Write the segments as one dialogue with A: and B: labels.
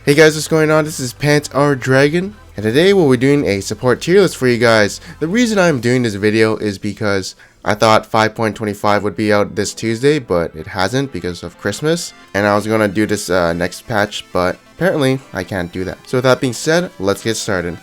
A: Hey guys, what's going on? This is Pants Our Dragon, and today we'll be doing a support tier list for you guys. The reason I'm doing this video is because I thought 5.25 would be out this Tuesday, but it hasn't because of Christmas, and I was gonna do this next patch, but apparently I can't do that. So with that being said, let's get started.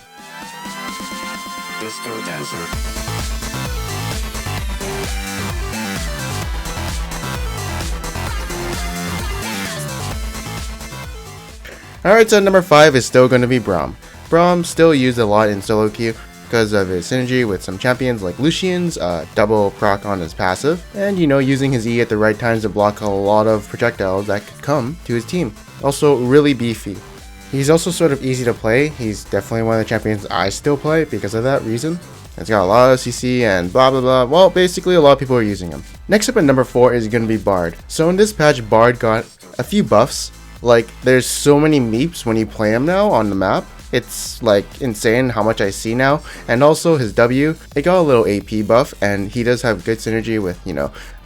A: Alright, so number 5 is still going to be Braum. Braum still used a lot in solo queue because of his synergy with some champions like Lucian's, double proc on his passive, and using his E at the right times to block a lot of projectiles that could come to his team. Also really beefy. He's also sort of easy to play. He's definitely one of the champions I still play because of that reason. It's got a lot of CC and blah blah blah. Well, basically a lot of people are using him. Next up at number 4 is going to be Bard. So in this patch, Bard got a few buffs. Like, there's so many meeps when you play him now on the map. It's like insane how much I see now. And also his W, it got a little AP buff, and he does have good synergy with,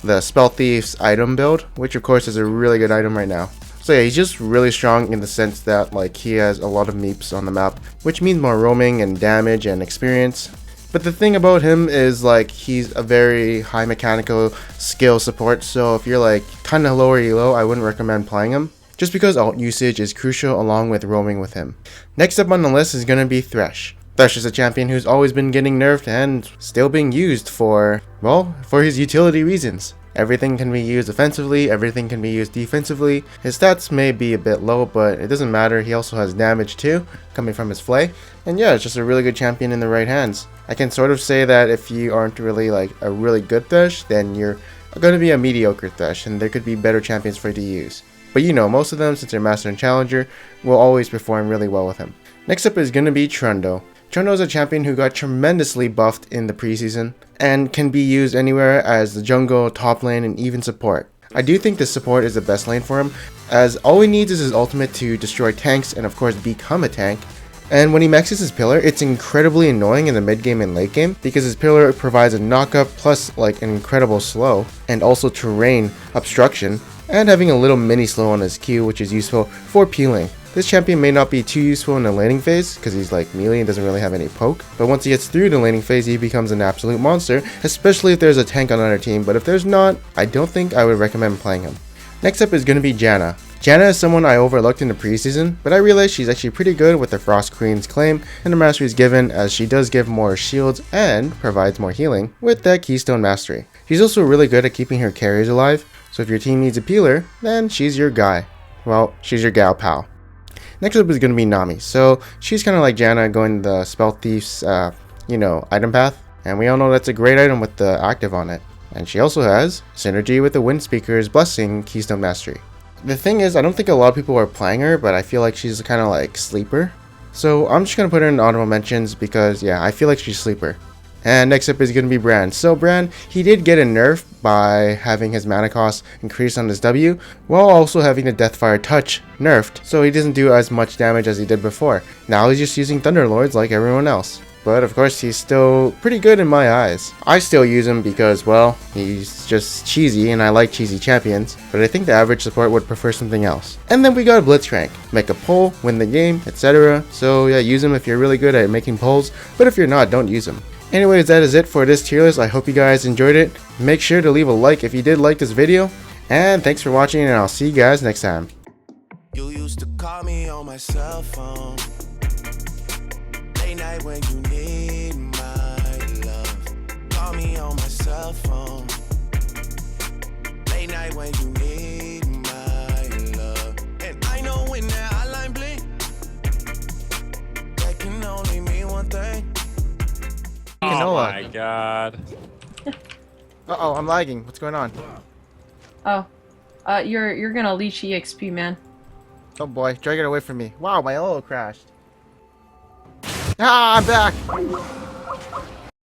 A: the Spell Thief's item build, which of course is a really good item right now. So yeah, he's just really strong in the sense that like he has a lot of meeps on the map, which means more roaming and damage and experience. But the thing about him is like he's a very high mechanical skill support, so if you're like kinda lower elo, I wouldn't recommend playing him, just because ult usage is crucial along with roaming with him. Next up on the list is going to be Thresh. Thresh is a champion who's always been getting nerfed and still being used for, well, for his utility reasons. Everything can be used offensively, everything can be used defensively. His stats may be a bit low, but it doesn't matter. He also has damage too, coming from his flay. And yeah, it's just a really good champion in the right hands. I can sort of say that if you aren't really like a really good Thresh, then you're going to be a mediocre Thresh, and there could be better champions for you to use. But most of them, since they're Master and Challenger, will always perform really well with him. Next up is going to be Trundle. Trundle is a champion who got tremendously buffed in the preseason, and can be used anywhere as the jungle, top lane, and even support. I do think this support is the best lane for him, as all he needs is his ultimate to destroy tanks and of course become a tank. And when he maxes his pillar, it's incredibly annoying in the mid game and late game, because his pillar provides a knockup plus like an incredible slow, and also terrain obstruction, and having a little mini slow on his Q, which is useful for peeling. This champion may not be too useful in the laning phase because he's like melee and doesn't really have any poke, but once he gets through the laning phase, he becomes an absolute monster, especially if there's a tank on another team. But if there's not, I don't think I would recommend playing him. Next up is going to be Janna. Janna is someone I overlooked in the preseason, but I realized she's actually pretty good with the Frost Queen's claim and the masteries given, as she does give more shields and provides more healing with that Keystone Mastery. She's also really good at keeping her carries alive, so if your team needs a peeler, then she's your guy. Well, she's your gal pal. Next up is going to be Nami. So she's kind of like Janna, going the Spell Thief's, item path. And we all know that's a great item with the active on it. And she also has synergy with the Wind Speaker's Blessing Keystone Mastery. The thing is, I don't think a lot of people are playing her, but I feel like she's kind of like sleeper. So I'm just going to put her in honorable mentions because, yeah, I feel like she's sleeper. And next up is going to be Brand. So Brand, he did get a nerf by having his mana cost increased on his W, while also having the Deathfire Touch nerfed, so he doesn't do as much damage as he did before. Now he's just using Thunderlords like everyone else. But of course he's still pretty good in my eyes. I still use him because, well, he's just cheesy and I like cheesy champions, but I think the average support would prefer something else. And then we got Blitzcrank. Make a pull, win the game, etc. So yeah, use him if you're really good at making pulls, but if you're not, don't use him. Anyways, that is it for this tier list. I hope you guys enjoyed it. Make sure to leave a like if you did like this video. And thanks for watching, and I'll see you guys next time.
B: You used to call me on my cell phone. Late night when you need my love. Call me on my cell phone. Late night when you need my love. And I know when that hotline blink, that can only mean one thing.
C: Oh my god.
A: Uh-oh, I'm lagging. What's going on?
D: Oh. You're gonna leech EXP, man.
A: Oh boy, drag it away from me. Wow, my elo crashed. Ah, I'm back!